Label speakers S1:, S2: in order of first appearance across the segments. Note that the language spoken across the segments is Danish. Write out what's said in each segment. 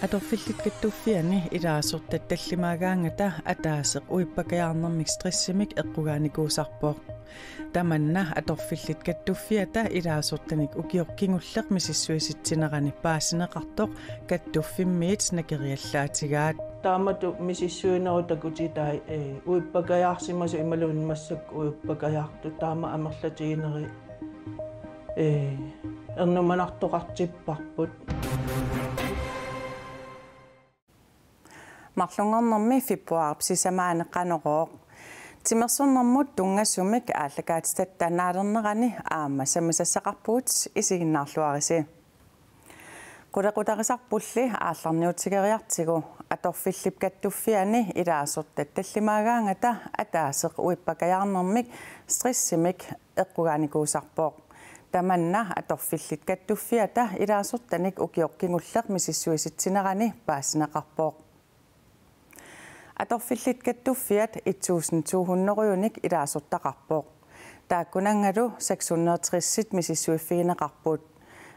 S1: Atorfillit kattuuffiani ilaasortat tallimaagaangata ataaseq uippakajaarnermik stressimik eqqugaanikuusarpoq tamanna atorfillit kattuuffiata ilaasortanik ukiorkingulleq misissuisittinerani paasineqartoq kattuuffimmiit nakeriallaatigaat
S2: taamatu misissuinerutakutai uippakajaarsimasu imaluun massak uippakajaartu taama amerlatigineri ernumanartoqartipparput
S1: Marlungernermi februar sisamaanеqaneqooq timersurnermut tungassumik aallakaatitattanaalernerani aama samusassaqarpuut isiginnaarluarisi qulaqutarisarpulli aallarniutigeriartigu atorfillip kattuffiani ilaasortat tallimaagaangata ataaseq uippakajaarnermik stressimik eqqugaanikuusarpoq tamanna atorfillit kattuffiata ilaasortanik ukiorkingulleq misissuisittinerani paasineqarpoq Atorfillit kattuffiat 1200 ilaasortaqarpoq taakkunangalu 660 misissuiffigineqarput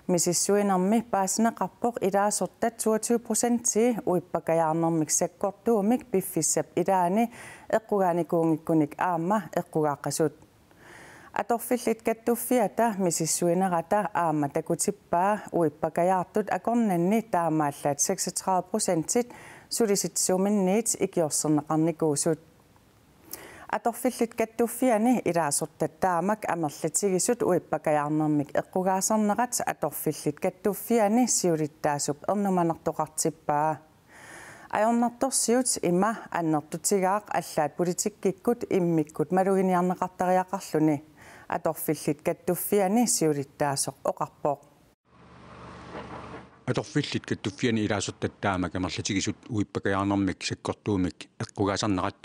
S1: misissuinermi paasineqarpoq ilaasortat 22% uippakajaarnermik sakkortuumik piffissap ilaani eqqugaanikuungikkunik aama eqqugaaqasut Atorfillit kattuffiata misissuinerata aama takutippaa uippakajaartut akornanni taamaallaat 36% sulisitsuuminniit ikiorserneqarnikuusut Atorfillit kattuffiani ilaasortat taamak amerlatigisut uippakajaarnermik eqqugaasarnerat atorfillit kattuffiani siulittaasup ernumanartoqartippaa ajornartorsiut ima annertutigaaq allaat politikkikkut immikkut maluginiarneqartariaqarluni atorfillit kattuffiani siulittaasoq oqarpoq
S3: Atorfillit kattuffiani ilaasortat taamak amerlatigisut uippakajaarnermik sakkortuumik eqqugaasarnerat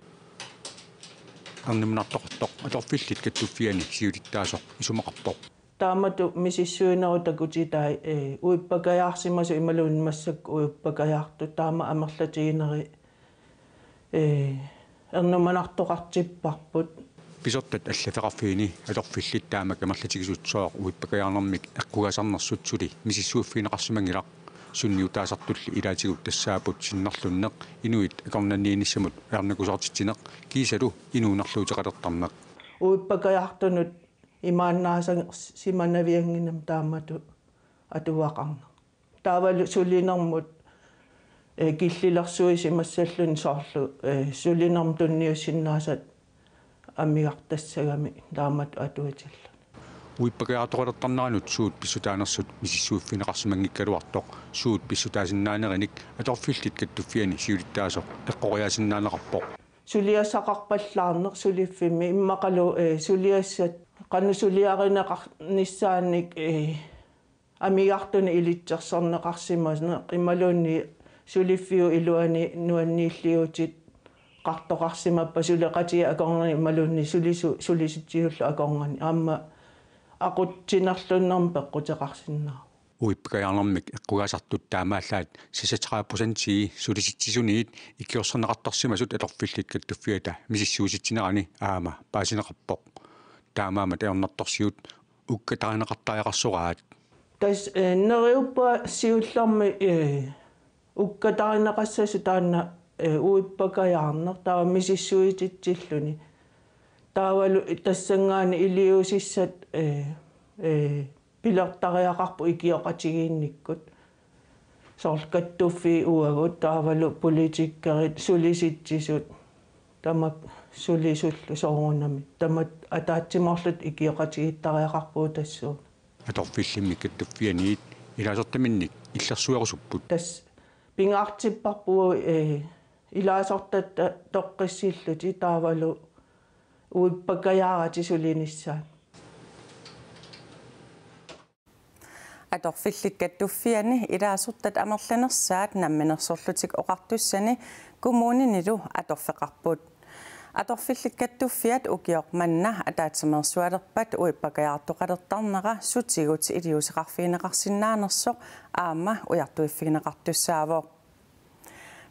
S3: arnimunartoqartoq atorfillit kattuffiani siulittaasoq isumaqarpoq
S2: taamatu misissuinerutakutai uippakajaarsimasu imaluun massak uippakajaartu taama amerlatigineri ernumanartoqartipparput
S3: pisottat allafeqarfiini atorfillit taamak amerlatigisut sooq uippakajaarnermik eqqugaasarnersut suli misissuuffiineqarsimangilaq sunniutaasartulli ilaatigut tassaaput sinnarlunneq inuit akornanniinissamut ernakusortittineq kiisalu inuunarluuteqalertarneq
S2: uippakajaartunut imaannaasang simanavianginam taamatu atuaqarneq taavalu sulinermut killillersuisi massallun soorlu sulinerm tunniussinnaasat amigartassagami taamatu atuitilla
S3: uippakajaartoqalertarnaanut suut pissutaanersut misissuuffineqarsimangikkaluartoq suut pissutaasinnaanerinik atorfillit kattuffiani siulittaasoq eqqoriaasinnaanеqarpoq
S2: suliassaqarpallaarneq suliffimmi immaqalu suliassat qanusuliarineqarnissaannik amigartuni ilitsersorneqarsimasne qimaluunni suliffiu iluani nuanniilliutit qartoqarsimappa suleqatia akorngani malunni sulisittiullu akorngani aamma aqutsinerlunnerm peqqutеqarsinnaa
S3: uippakajaarnermik eqqugaasartut taamaallaat 36% sulisittisuniit ikiorserneqartarsimasut atorfillit kattuffiata misissuusittinerani aama paasineqarpoq taamaama taornartorsiut ukkatarineqartariaqarsoraat
S2: tas neriuppa siullermi ukkatarineqassassu taanna uippakajaarner taava misissuititsilluni taavalu tassangaani iliusissat pilertariaqarpu ikioqatigiinnikkut soorkattuffi uagut taavalu politikkerit sulisittisut tamak sulisullu soorunami tamat ataatsimorlut ikioqatigiittariaqarpuu tassuu
S3: atorfillimmi kattuffianiit ilaasortaminnik illersuerusupput
S2: tas pingaartipparpuu ilaasortat toqqissilluti taavalu uippakajaarati sulinissaa
S1: Atorfillit kattuffiani ilaasortat amerlanersaat namminersorlutik oqartussani kommuninilu atorfeqarput atorfillit kattuffiat ukiormanna ataatimersualerpat uippakajaartoqalertarneqa sutigut iliuseqarfiineqarsinnaanersoq aama ujartuiffigineqartussaavoq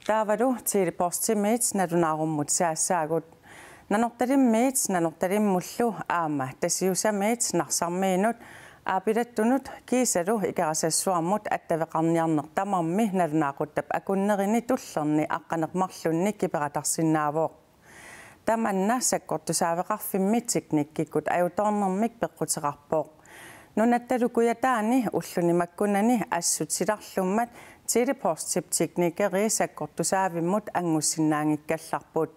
S1: taavalu telepostimit nalunaarumut saassaagut nanortalimmiit nanortalimmullu aama tasiusamit narsarmiinut Aapilattunut kiisalu ikarasassuarmut attaveqarniarnertamarmi nalunaaquttab akunnerini tullerni aqqanermarlunni kiperatarsinnaavoo. Tamanna sakkortusaaveqarfimmit tiknikkikut ajutornermik peqqutiqarpoo. Nunattalukuataani ullunimakkunani assutilarlummat telepost-tip teknikeri sakkortusaavimmut angussinnaangikkallarput.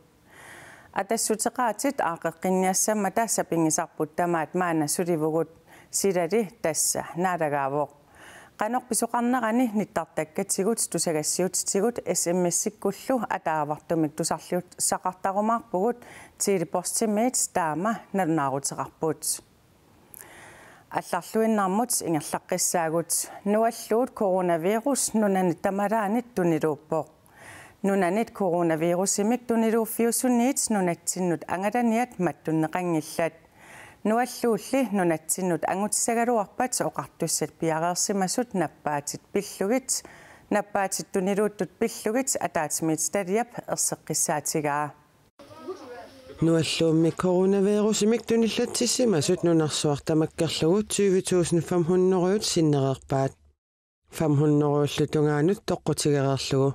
S1: Atassutiqaatit aaqeqqinniassamata sapingisarput tamaat maana sulivugut sidadi tassa naadagaavoo. Qanorpisuqarnerani nittartakkatigut tusagassiutitigut SMS-ikkullu ataavartumik tusarliut saqartarumaarpugut telepost-timit taama nalunaaruteqarput. Allarluinnarmut ingerlaqqissaagut nualluut coronavirus nunanit tamalaanit tuniluuppoq. Nunanit coronavirusimik tuniluuffiusunniit nunatinnut angalaniat mattunneqangillat. Nualluulli nunatinnut angutissagaluarpat oqartussat piareersimasut nappaatit pillugit nappaatit tuniluuttut pillugit ataatimit taliap erseqqissaatigaa.
S2: Nualluummi coronavirusimik tunillattissimasut nunarsuartamakkarlugu 20.500 sinnereerpaat 500 tungaanut toqqutigereerlugu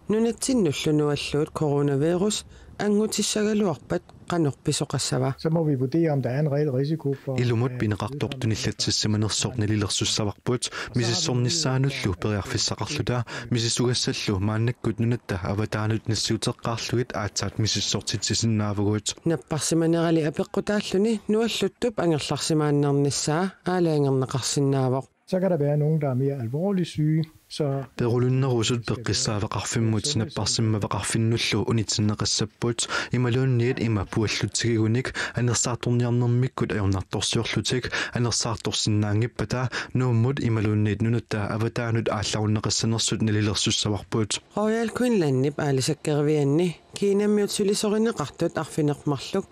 S2: nunatinnullu nualluut coronavirus angutissagaluarpat qanorpisoqassava.
S4: Så må vi vurdere om der er en reel risiko for
S5: Ilumut pineqartortunillatsissimanirssornilillersussavaqput misissornissaanullu periarfissaqarluta misisugassallu maannakkut nunatta avataanut nassiuteqqaarlugit aatsaat misissortitsisinnaavugut
S2: napparsimanerali apeqqutaalluni nualluttup angerlarsimaannernissaa aalaangerneqarsinnaavoq.
S4: Så kan der være nogen, der er mere alvorligt syge, så
S5: perulunnerusut peqqissaavaqarfimmut napparsimmavaqarfinnullu unitsinneqassaput imaluunniit ima puallutsigigunik anersaartorniarnermikkut ajornartorsiorlutik anersaartorsinnaangippata nuummut imaluunniit nunatta avataanut aallarunneqassanersut nalilersussavaqput
S2: Royal Queenslandnip aalisakkervianni kiinammiut sulisorineqartut arfinermarluk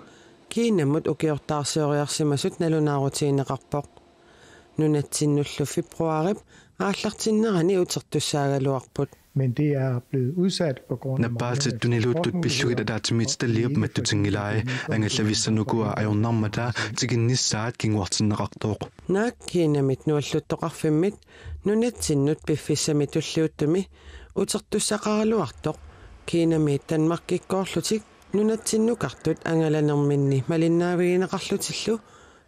S2: kiinammut ukiortaarsioriarsimasut nalunaarutiineqarpoq nunatsinnullu februarip aallartinnerani utertussaagaluarput.
S4: men det er blevet udsat på grund af
S5: Napaalsit tuniluuttut pillugit ataatimit talliap mattutingilaai angallavissanukua ajornarmata tiginnissaat kinguartinneqartooq
S2: Naak kiinamit nualluttoqarfimmit nunatsinnut piffissamitulliuttumi utertussaqaraluartoq kiinamit tanmarkikkoorlutik nunatsinnukartut angalanerminni malinnaavigineqarlutillu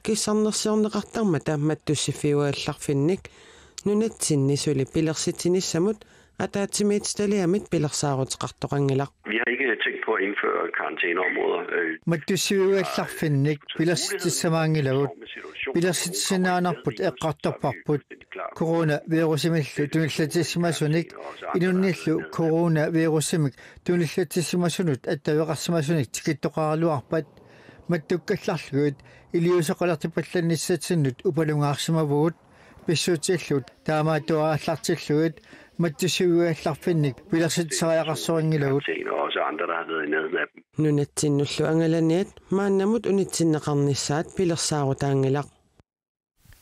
S2: kissarnersiorneqartarmata mattussifiuallarfinnik nunatsinnisuli pilersitinissamut ataatimit taliamit pilersaaruteqartoqangilaq.
S6: Vi har ikke tænkt på at indføre karantæneområder.
S4: Mattusiuallarfinnik pilersitissamaangilagut pilersitissinaanarput eqqartorparput coronavirusimillu tunillatissimasunik inunnillu coronavirusimik tunillatissmasunut attaveqarsimasunik tikittoqaraluarpat mattukkallarlugut iliusoqalertipallannissatsinnut upalungaarsimavugut pissuutillut taamaatuarallartillugut mattusiuallarfinnik pilersitsariaqarsoringilagut
S6: Og også andre, der har været i nærheden af dem.
S2: Nunatsinullu angalaniat maannamut unitsinneqarnissaat pilersaarutaangilaq.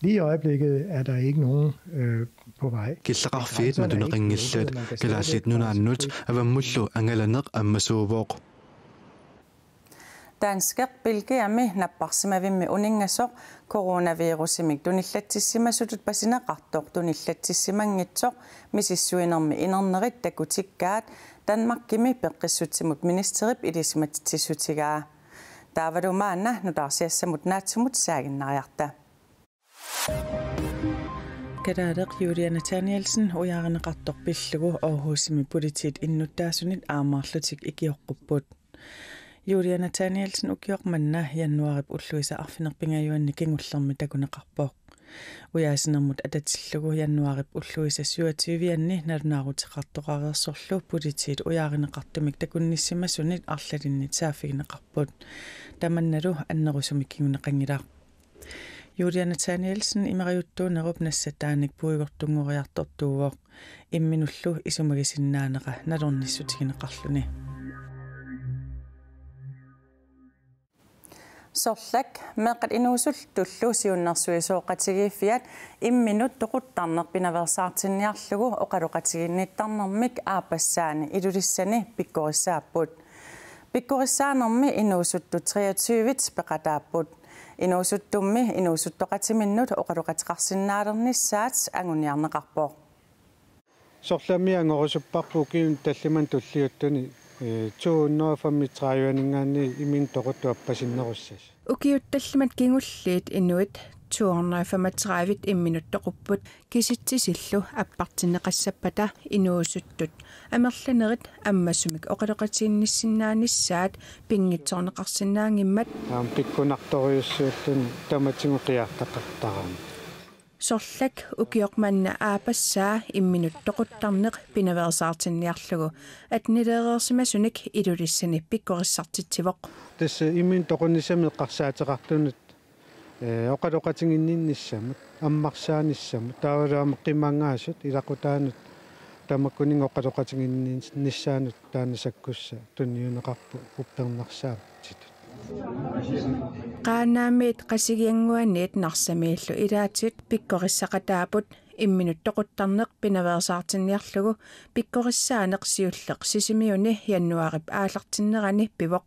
S4: Lige i øjeblikket er der ikke nogen på vej.
S5: killaqarfiit matuneqingillat kalaallit nunaannut avammullu angalaneq ammasuuvoq
S1: Dansker bilgeami napparsimavimmi uningasoq coronavirusimik tunillattissimasutut pasineqartoq tunillattissimangitsoq misissuinermi inernerit takutikkaat Danmarkimi peqqissutsimut ministerip ilisimatitissutigaa. Taavalumaanna nutarsiassamut naatsumut saaginnariarta. Kadaadeq Julia Nathanielsen ujaarineqartoq pillugu Aarhusimi politit innuttaasunit aamarlutik ikiorqupput. Julia Nathanielsen ukiormanna januarip ulluisa arfinerpingajuanni kingullermi takuneqarpoq. Ujaasinermut atatillugu januarip ulluisa 27-anni nalunaaruteqartoqareersorlu politit ujaarineqartumik takunnissimasunit arlalinnit saafigineqarput. Tamannalu annerusumik kinguneqangilaq. Julia Nathanielsen imariuttuunerup nassataanik puigortungoriartortuuvoq imminullu isumagisinnaanaqa nalornissutigineqarluni. Sorlak meqat inuusul tulluusiunnersuisooqatigiiffiat imminut toquttarnerpinaversaartinniarlugu oqaluqatiginniittarnermik aapassaani ilulissani pikkorissaaput. Pikkorissaanermi inuusuttu 23 peqataapput. Inuusuttummi inuusuttoqatiminnut oqaluqatiqarsinnaalernissaat anguniarneqarpoq.
S7: Sorlamiangorusupparpu kiun talliman tulliuttuni tuunnerfammitraayuaningaanni imin toquttu appasinnеруссас.
S8: Ukiuttallimat kingulliit inuit 235 imminuttoqupput kisitsisillu appartinneqassappata inuusuttut amerlanerit ammassumik oqaloqatiinnissinnaannissaat pingitsoorneqarsinnaangimmat
S7: pikkunartoriussuullun tamatinguqiartaqartaraan
S8: sorlak ukioqmanna aapassaa imminuttoquttarneq pinaversaartinniarlugu atnileerersimasunik ilulissani pikkorissartitsivoq
S7: tassa immin toqunnisami qarsaateqartunut oqaloqatinginninnissamut ammarsaannissamut taavalaamaqqimaangaasut ilaqutaanut tamakkuning oqaloqatinginnissaanut taanasakkussa tunniuneqarpu uppernarsaavtit
S8: qaanaamiit qasigianguaniit narsamiillu ilaatit pikkorissaqataaput imminuttoquttarneq pinaversaartinniarlugu pikkorissaaneq siulleq sisimiuni januarip aallartinnerani pivoq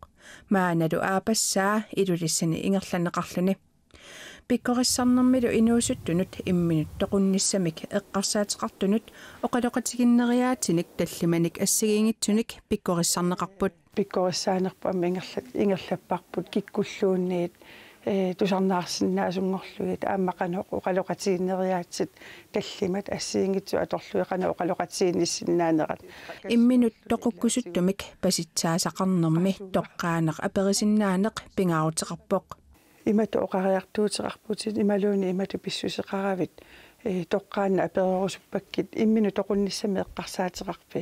S8: maanalu aapassaa ilulissani ingerlaneqarluni pikkorissarnermilu inuusuttunut imminuttoqunnissamik eqqarsaateqartunut oqaloqatiginneriaatinik tallimanik assigiingitsunik pikkorissarneqarput
S9: pikkorissaanerpa amma ingerlapparput kikkulluunniit tusarnaarsinnaasungorlugit aammaqanoq oqaloqatiginneriaatsit tallimat assiingitsu atorluiqana oqaloqatiginnissinaanerat
S8: imminuttoqukkusuttumik pasitsaasaqarnermi toqqaaneq aperisinaaneq pingaaruteqarpoq
S9: imatu oqariartuuteqarputit imaluuni imatu pissuseqaravit toqqaanna aperorusuppakkit imminutoqunnissami eqqarsaateqarpi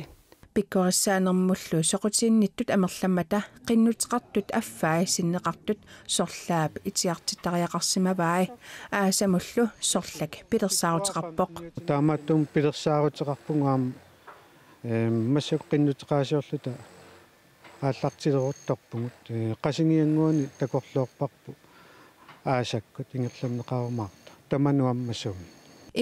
S8: pikkorissaanermullu soqutiinnittut amerlammata qinnuteqartut affaai sinneqartut sorlaap itiartitariaqarsimavaai aasamullu sorlak pilersaaruteqarpoq
S7: taamattum pilersaaruteqarpungaam массак qinnuteqaasiorluta ааллартилерутторпугут qasigianguuni takorluorparpu аасаккут ингерланнеqarumaarta тамануаммасуми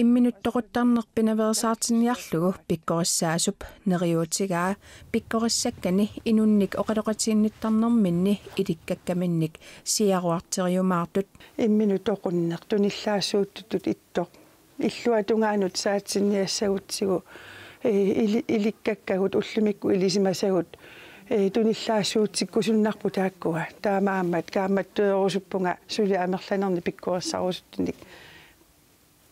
S8: имминуттоқуттарнеқ пинаверсаартинниарлугу пиккорissаасуп нериуутигаа пиккориссаккани инунник оқалоқатиинниттарнэрминни иликкаккаминник сиаруартериумаартут
S9: имминутоқуннеқ туниллаассууттут иттоқ иллуатунгаанут саатсинниассагутсигу иликкаккагут уллумикку илисимасагут туниллаассуутсиккусуннарпу тааккуга таамааммат кааматтуерусуппунга сули амерланерни пиккориссаруусуттуник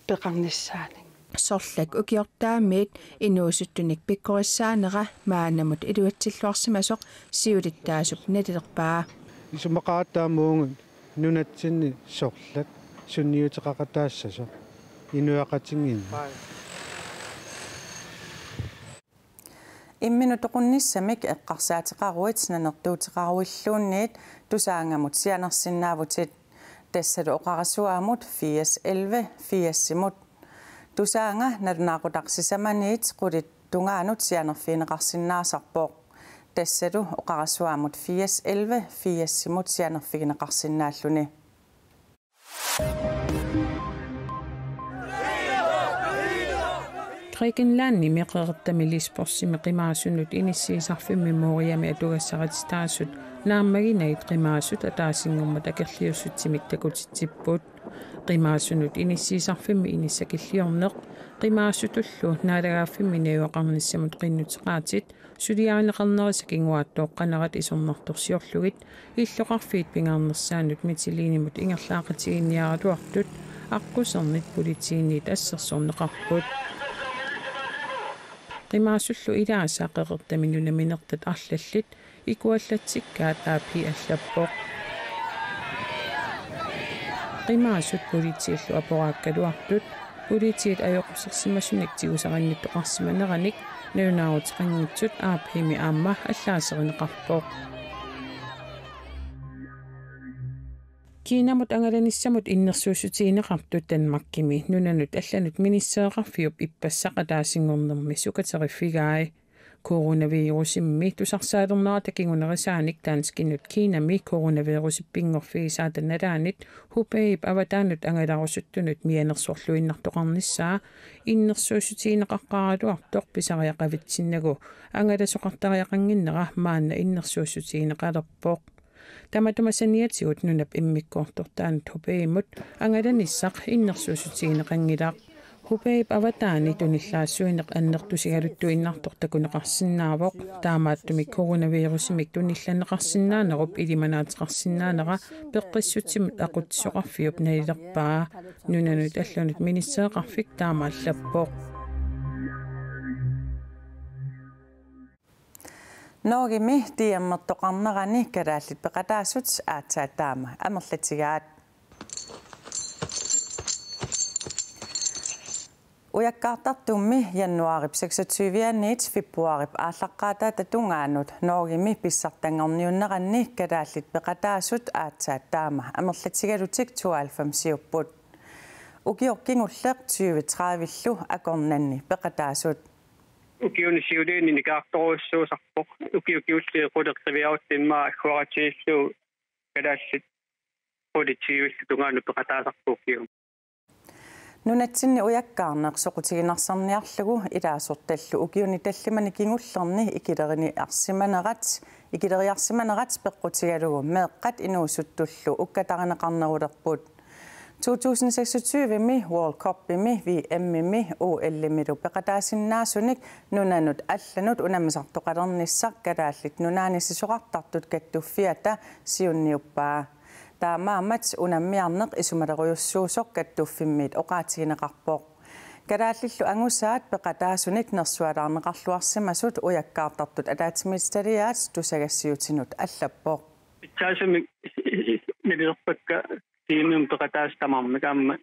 S9: пеқарниссаани
S8: сорлак укиортаамиит инуусуттуник пиккориссаанера маанамут илуатсиллуарсимасоқ сиулиттаасуп налилерпаа
S7: исумақааттаамуунг нунатсинни сорлак сунниутеқақатаассасо инуақатингин
S1: имминутоқунниссамик эққарсаатеқаруит нанертуутеқаруиллуунниит тусаангамут сианерсиннаавутит тассалу оқарасуаамут 8011 80симут тусаанга налунаақутарсисаманиит қулит тунгаанут сианерфиинеқарсинаасарпоқ тассалу оқарасуаамут 8011 80симут сианерфигинеқарсинааллуни
S10: Grækenlandi meqeqertamilisporsimi qimaasunnut inissiisarfimmi mooriami atugassaqatistaassut naammaginait qimaasut ataasingummat akerliussutsimik takutitsipput qimaasunnut inissiisarfimmi inissakilliorneq qimaasutullu naalagaaffimmi nayuaqarnissamut qinnuteqaatit suliaaneqarnerisakingуааттооqqanerat isornertorsiorlugit illoqarfiit pingaarnersaanut mitiliinimut ingerlaaqatiginniaratuartut аққусернит политиинниит ассерсорнеқарпут qimaassullu ilaasaqeqertaminunaminertat arlallit ikuallatsikkaat aapi allappoq qimaasut politiillu aporaakkaluartut politiit ajoqussersimasunik tigusaqannittoqarsimaneranik naunaaruteqanngitsut aaphimi aamma allaasereneqarpoq Kiinamut angalanissamut innersuusutiineqartut Danmarkimi nunanut allanut ministereqarfiup ippassaqataasingornermi sukateriffigaai coronavirusimmi tusarsaalernera takingunerisaanik taanskinnut Kiinami coronavirusippingorfigisaatanalaanit hupeip avataanut angalarusuttunut mianersorluinnartoqarnissaa innersuusutiineqaqqaraluartoq pisariaqavitsinnagu angalasuqartariaqanginnera maanna innersuusutiineqalerpoq Tamatumasaniatigut nunap immikkoortortaanut hupeimut angalanissaq innersuusutiineqangilaq hupeip avataani tunillaassuineq annertusigaluttu innartortakuneqarsinnaavoq taamaattumi coronavirusimik tunillanneqarsinnaanerup ilimanaateqarsinnaaneqa peqqissutsimut aqutissoqarfiup nalilerpaa nunanut allunut ministereqarfik taamaallappoq
S1: Noogimi tiammertoqarnerani kalaallit peqataasut aatsaataama amerlatigaat Ujakkaartartummi januarip 26 februarip aallaqqaataata tungaanut noogimi pissartanngorniunneranni kalaallit peqataasut aatsaataama amerlatigalutik 92 ukiorkingulleq 2030 akornanni peqataasut
S11: ukiunisiuliini nikaartoruussuusarpoq ukiulli quleqtriviaruttimmaa akkuaratiillu kalaallit qulitsiuillu tungaannu peqataasarpuukium
S1: Nunatsinni ujakkaarneq soqutiginarserniarlugu ilaasortallu ukiuni tallimani kingullerni ikileriarsimanerat peqqutigalugu meeqqat inuusuttullu ukkatarineqarnerulerput 2026 World Cup-imi VM-imi OL-imilu peqataasinnaasunnik nunanut allanut unamisartoqalernissaq kalaallit nunaanisisoqartartut kattuffiata siunniuppaa Taamaamat unammiarneq isumaleruyussuusoq kattuffimmit oqaatigineqarpoq kalaallilu angusaat peqataasunik nersualaarneqarluarsimasut ujakkaartartut alaatimistaliaat tusagassiutinut allappoq
S11: Itsaasumi nililerpakka tiimum peqataastamaarmikaamma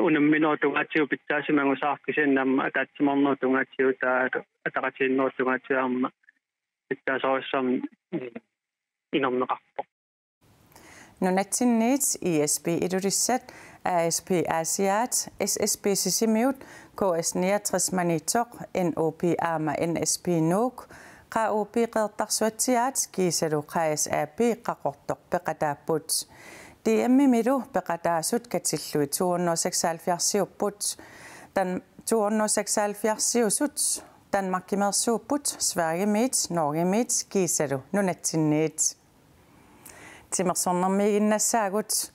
S11: unamminootungaatigu pitsaasumi angusaarkisinnaamma ataatsimarnertungaatigu taa ataqatiinnertungaatigaarma pitsaasoriussam inorneqarpoq
S1: Nunatsinniit ESP idurissat ASP Asiat SSP sisimiut KS 69 manitoq NOP ama NSP Nuuk KOP qeertarsuatsiaat kiisalu KSAP qaqortoq peqataaput DM-milu peqataasut katillui 276 tan 276 Danmarkimersuupput Sverigemiit Norgemiit kiisalu nunatsinniit Timersornermiginnasaagut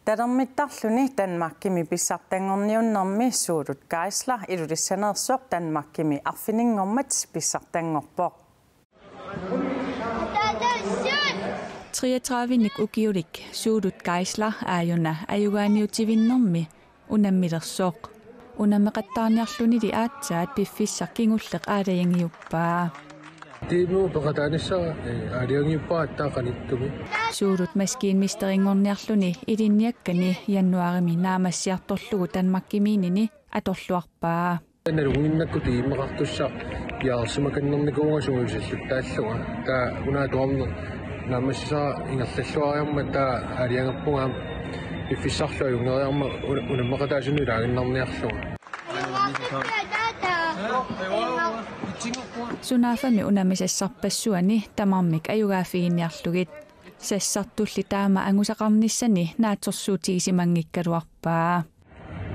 S1: talermittarluni Danmarkimi pissartangorniunnermi Suurut Geisler ilulissaneersoq Danmarkimi arfiningormat pissartangorpoq
S12: 33-nik ukiulik Suurut Geisler aajuna ajugaaniutivinnermi unammilersoq unameqattaarniarluni li aatsaat piffissarkingulleq aalayangiuppaa
S13: Tiimu peqataanissara aaliangiuppaa attaaqanittumi
S12: Suurut maskiinmisteringorniarluni ilinniakkani januarimi naamassiartorlugu Danmarkimiinini atorluarpaa
S13: Naluginnakku tiimeqartussa yaarsimakannernikuungasungulsallutaalluga taa unaatuarner naamassara ingerlalluariarma taa aaliangappungaam iffissarlu ajungeriarma unammeqataasunu ilaaginnarniarluga
S12: Sunaafami unamisessarpassuani tamarmik ajugaafiginniarlugit sassartulli taama angusaqarnissani naatsorsuutigisimangikkaluarpaa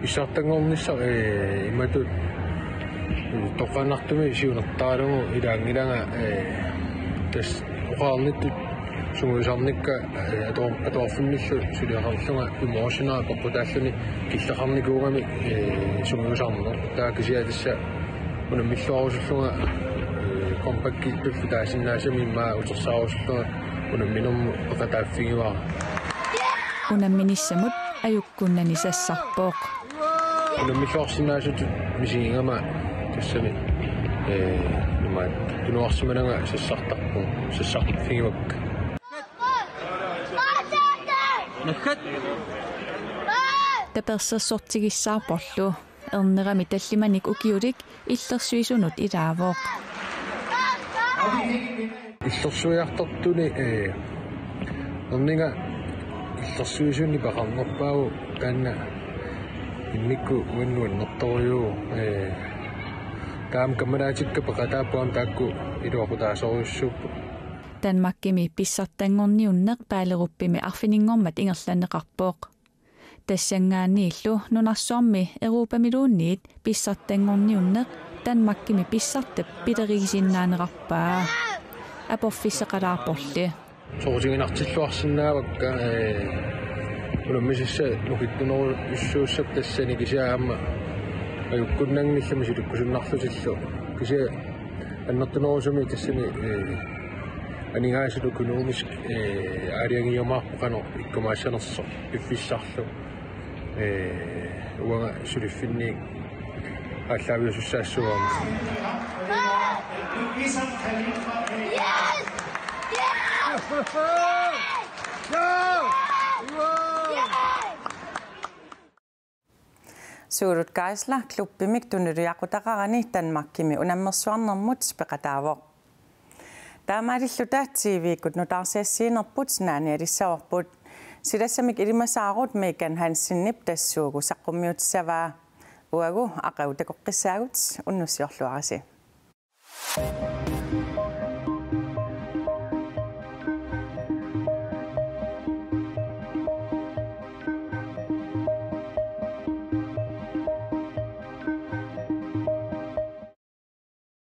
S13: Issartangornissaq imatut toqqanartumi siunertaalugu ilaangilanga tas uqaarnittut sumuisarnikka atoorfimmillu suliaqarlunga emotional qoqqutaalluni killaqarnikuugami sumuisarner taakisiatissa unamilluarusullunga kompakki tullutaasinnaasami maa utersaarusullunga unamminermu peqataaffigiuara
S12: unamminissamut ajukkunnani sassarpooq
S13: unamilluarsinnaasut misigingama tassami numaat tunuarsimananga sassartarfigiwakka
S12: taperssersortigissaarporlu ernerami tallimanik ukiulik illersuisunut ilaavoq
S13: illersuiartortuni erninga illersuisunni paqarnerpaagu taanna innikku uannuannertoriu taam kamalaatikka peqataappuam taakku iluaqutaasoriussuuppu
S12: Danmarkimi pissartangorniunneq paaleruppimi arfiningormat ingerlanneqarpooq tassangaanniillu nunarsuarmi Europamiluunniit pissartangorniunneq Danmarkimi pissartap pilerigisinnaaneqarpaa aporfisseqalaarporli
S13: Tortinginartilluarsinnaavakka ulammisissa lukittunoru issuussat tassani kisiaamma ajukkunnangillami silukkusunnarlutillu kisia annertunorusumi tassani aningaasilu økonomisk aariangiumaarpoqano ikkumaassanerso piffissarlu uanga suliffinniik aalлaaviusussaassuarma
S1: Suurut Geisler klubbimik tunuriaqutaqarani Danmarkimi unammersuarnermut peqataavoq. Taamaalillutaatiiviikut nutaarsiassiinerput naani alissaorput silassamik ilimasaarut Megan Hansinnip tassuugu saqqummiutissavaa uagu aqautakoqqissaagut unnussiorluarasi.